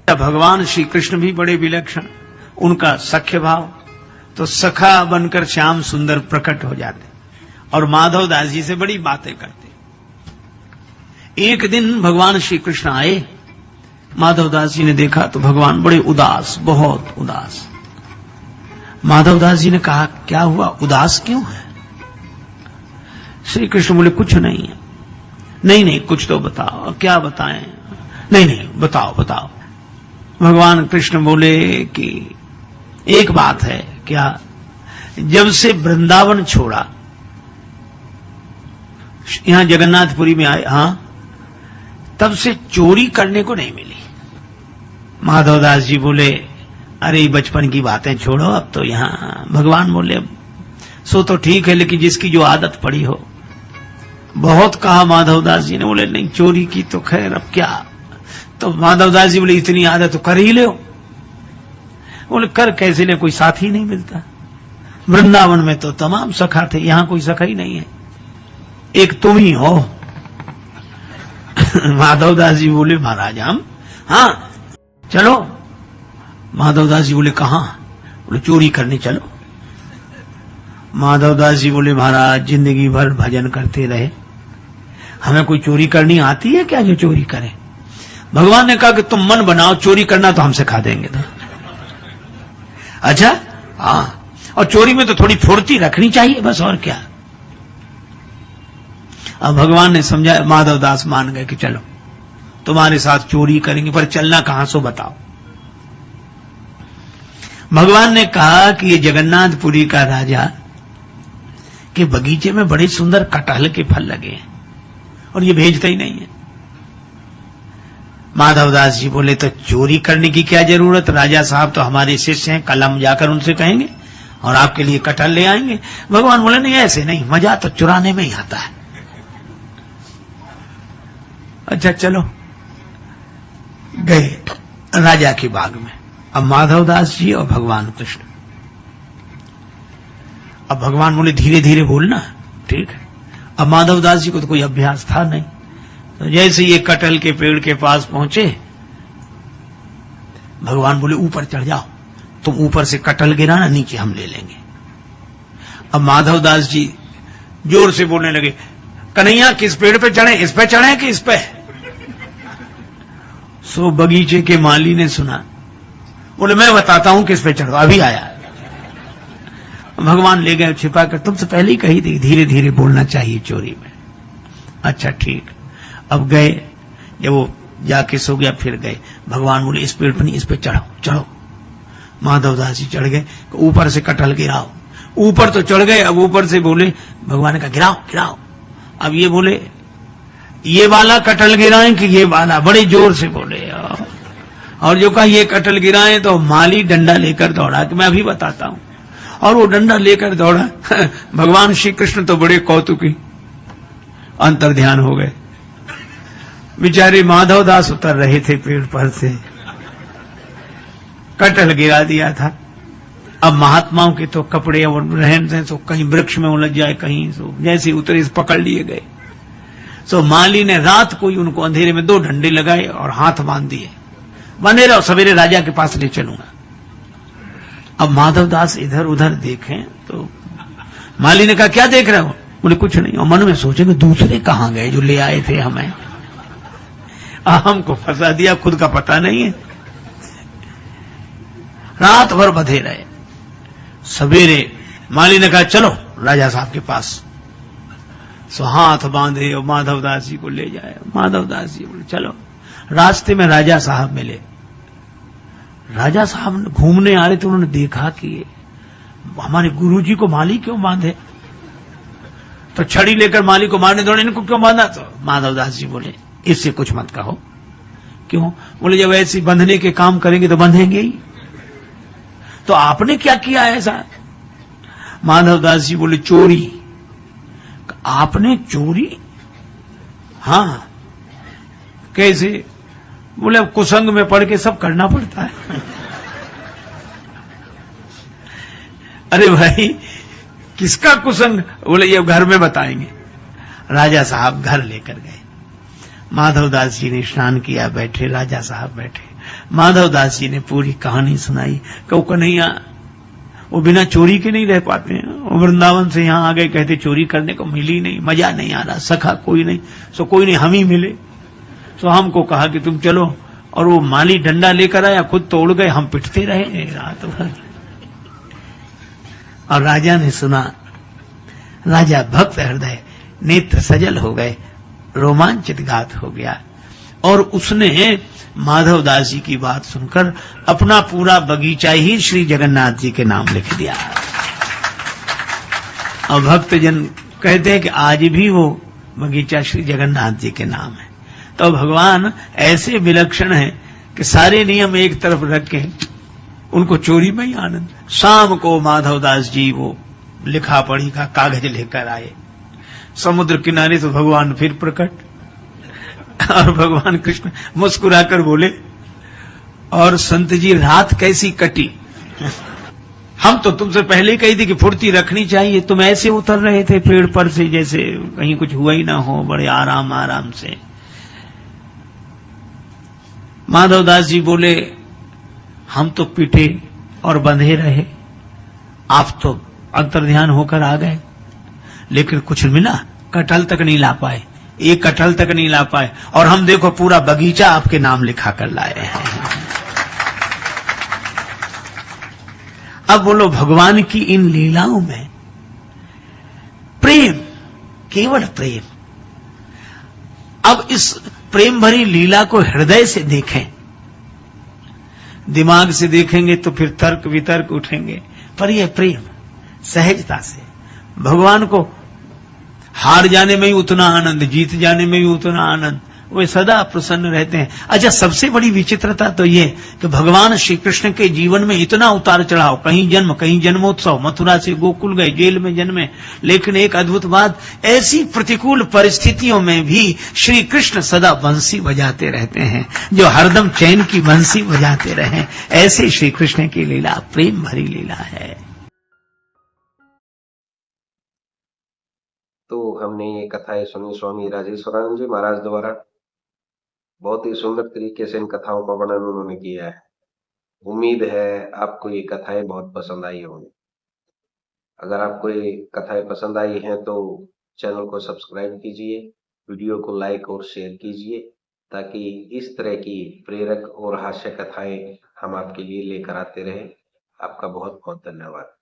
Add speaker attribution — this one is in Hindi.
Speaker 1: भगवान श्री कृष्ण भी बड़े विलक्षण, उनका सख्य भाव, तो सखा बनकर श्याम सुंदर प्रकट हो जाते और माधव दास जी से बड़ी बातें करते। एक दिन भगवान श्री कृष्ण आए, माधव दास जी ने देखा तो भगवान बड़े उदास, बहुत उदास। माधव दास जी ने कहा, क्या हुआ, उदास क्यों है? श्री कृष्ण बोले, कुछ नहीं है। नहीं कुछ तो बताओ। क्या बताएं? नहीं बताओ बताओ। भगवान कृष्ण बोले कि एक बात है। क्या? जब से वृंदावन छोड़ा, यहां जगन्नाथपुरी में आए, हां, तब से चोरी करने को नहीं मिली। माधव दास जी बोले, अरे बचपन की बातें छोड़ो, अब तो यहां। भगवान बोले, सो तो ठीक है, लेकिन जिसकी जो आदत पड़ी हो। बहुत कहा माधव दास जी ने, बोले नहीं, चोरी की तो खैर अब क्या। तो माधव दास जी बोले, इतनी आदत तो कर ही लो। बोले, कर कैसे ले, कोई साथी नहीं मिलता। वृंदावन में तो तमाम सखा थे, यहां कोई सखा ही नहीं है, एक तुम ही हो। माधव दास जी बोले, महाराज हम, हाँ चलो। माधव दास जी बोले, कहां? बोले, चोरी करने चलो। माधव दास जी बोले, महाराज जिंदगी भर भजन करते रहे, हमें कोई चोरी करनी आती है क्या जो चोरी करें? भगवान ने कहा कि तुम मन बनाओ, चोरी करना तो हम सिखा देंगे। तो अच्छा, हाँ, और चोरी में तो थोड़ी फुर्ती रखनी चाहिए, बस, और क्या। अब भगवान ने समझा, माधव दास मान गए कि चलो तुम्हारे साथ चोरी करेंगे, पर चलना कहां सो बताओ। भगवान ने कहा कि ये जगन्नाथपुरी का राजा के बगीचे में बड़े सुंदर कटहल के फल लगे हैं और ये भेजता ही नहीं है। माधव दास जी बोले, तो चोरी करने की क्या जरूरत, राजा साहब तो हमारे शिष्य हैं, कल हम जाकर उनसे कहेंगे और आपके लिए कटहल ले आएंगे। भगवान बोले, नहीं ऐसे नहीं, मजा तो चुराने में ही आता है। अच्छा चलो, गए राजा के बाग में। अब माधव दास जी और भगवान कृष्ण। अब भगवान बोले, धीरे धीरे बोलना, ठीक है। अब माधव दास जी को तो कोई अभ्यास था नहीं, तो जैसे ये कटहल के पेड़ के पास पहुंचे, भगवान बोले, ऊपर चढ़ जाओ, तुम ऊपर से कटहल गिराना, नीचे हम ले लेंगे। अब माधव दास जी जोर से बोलने लगे, कन्हैया किस पेड़ पे चढ़े, इस पे चढ़े कि इस पे? सो बगीचे के माली ने सुना, बोले, मैं बताता हूं किस पे चढ़ो, अभी आया। भगवान ले गए छिपा कर, तुमसे पहले ही कही थी धीरे धीरे बोलना चाहिए चोरी में। अच्छा ठीक। अब गए, जब वो जाके सो गया, फिर गए। भगवान बोले, इस पेड़ पर नहीं, इस पे चढ़ो चढ़ो। माधव दास जी चढ़ गए, ऊपर से कटहल गिराओ। ऊपर तो चढ़ गए, अब ऊपर से बोले, भगवान ने कहा गिराओ गिराओ। अब ये बोले, ये वाला कटहल गिराएं कि ये वाला, बड़े जोर से बोले। और जो कहा ये कटहल गिराएं, तो माली डंडा लेकर दौड़ा कि मैं अभी बताता हूं, और वो डंडा लेकर दौड़ा। भगवान श्री कृष्ण तो बड़े कौतुकी, अंतर ध्यान हो गए। बेचारे माधव दास उतर रहे थे पेड़ पर से, कटहल गिरा दिया था। अब महात्माओं के तो कपड़े और रहन सहन तो कहीं वृक्ष में उलझ जाए, कहीं सो जैसे उतरे पकड़ लिए गए। सो माली ने रात को ही उनको अंधेरे में 2 डंडे लगाए और हाथ बांध दिए, बने रहो, सवेरे राजा के पास ले चलूंगा। अब माधव दास इधर उधर देखें तो माली ने कहा, क्या देख रहे हो? बोले, कुछ नहीं। और मन में सोचे कि दूसरे कहां गए जो ले आए थे हमें, हमको फंसा दिया, खुद का पता नहीं है। रात भर बंधे रहे। सवेरे माली ने कहा, चलो राजा साहब के पास। सो हाथ बांधे और माधव दास जी को ले जाए। माधव दास जी बोले, चलो। रास्ते में राजा साहब मिले। राजा साहब घूमने आ रहे थे, उन्होंने देखा कि हमारे गुरुजी को माली क्यों बांधे, तो छड़ी लेकर माली को मारने दौड़े, इनको क्यों बांधा? तो माधव दास जी बोले, इससे कुछ मत कहो। क्यों? बोले, जब ऐसी बंधने के काम करेंगे तो बंधेंगे ही, तो आपने क्या किया ऐसा? माधव दास जी बोले, चोरी। आपने चोरी? हां। कैसे? बोले, अब कुसंग में पड़ के सब करना पड़ता है। अरे भाई, किसका कुसंग? बोले, ये घर में बताएंगे। राजा साहब घर लेकर गए। माधव दास जी ने स्नान किया, बैठे, राजा साहब बैठे। माधव दास जी ने पूरी कहानी सुनाई। कहो कन्हैया वो बिना चोरी के नहीं रह पाते हैं। वो वृंदावन से यहाँ आ गए, कहते चोरी करने को मिली नहीं, मजा नहीं आ रहा, सखा कोई नहीं, सो कोई नहीं हम ही मिले। सो हमको कहा कि तुम चलो, और वो माली डंडा लेकर आया, खुद तोड़ गए, हम पिटते रहे रात भर। और राजा ने सुना, राजा भक्त हृदय, नेत्र सजल हो गए, रोमांचित गात हो गया, और उसने माधव दास जी की बात सुनकर अपना पूरा बगीचा ही श्री जगन्नाथ जी के नाम लिख दिया। और भक्तजन कहते हैं कि आज भी वो बगीचा श्री जगन्नाथ जी के नाम है। तो भगवान ऐसे विलक्षण हैं कि सारे नियम एक तरफ रख के उनको चोरी में ही आनंद। शाम को माधव दास जी वो लिखा पढ़ी का कागज लेकर आए, समुद्र किनारे तो भगवान फिर प्रकट, और भगवान कृष्ण मुस्कुराकर बोले, और संत जी रात कैसी कटी? हम तो तुमसे पहले ही कही थी कि फुर्ती रखनी चाहिए, तुम ऐसे उतर रहे थे पेड़ पर से जैसे कहीं कुछ हुआ ही ना हो, बड़े आराम आराम से। माधव दास जी बोले, हम तो पिटे और बंधे रहे, आप तो अंतर्ध्यान होकर आ गए, लेकिन कुछ मिला? कटहल तक नहीं ला पाए, एक कटहल तक नहीं ला पाए, और हम देखो पूरा बगीचा आपके नाम लिखा कर लाए हैं। अब बोलो, भगवान की इन लीलाओं में प्रेम, केवल प्रेम। अब इस प्रेम भरी लीला को हृदय से देखें, दिमाग से देखेंगे तो फिर तर्क वितर्क उठेंगे, पर यह प्रेम सहजता से, भगवान को हार जाने में ही उतना आनंद, जीत जाने में भी उतना आनंद, वे सदा प्रसन्न रहते हैं। अच्छा, सबसे बड़ी विचित्रता तो ये कि भगवान श्री कृष्ण के जीवन में इतना उतार चढ़ाव, कहीं जन्म, कहीं जन्मोत्सव, मथुरा से गोकुल गए, जेल में जन्मे, लेकिन एक अद्भुत बात, ऐसी प्रतिकूल परिस्थितियों में भी श्री कृष्ण सदा बंसी बजाते रहते हैं, जो हरदम चैन की बंसी बजाते रहे। ऐसे श्री कृष्ण की लीला प्रेम भरी लीला है।
Speaker 2: तो हमने ये कथाएं सुनी स्वामी राजेश्वरानंद जी महाराज द्वारा। बहुत ही सुंदर तरीके से इन कथाओं का वर्णन उन्होंने किया है। उम्मीद है आपको ये कथाएं बहुत पसंद आई होंगी। अगर आपको ये कथाएं पसंद आई हैं तो चैनल को सब्सक्राइब कीजिए, वीडियो को लाइक और शेयर कीजिए, ताकि इस तरह की प्रेरक और हास्य कथाएं हम आपके लिए लेकर आते रहें। आपका बहुत बहुत धन्यवाद।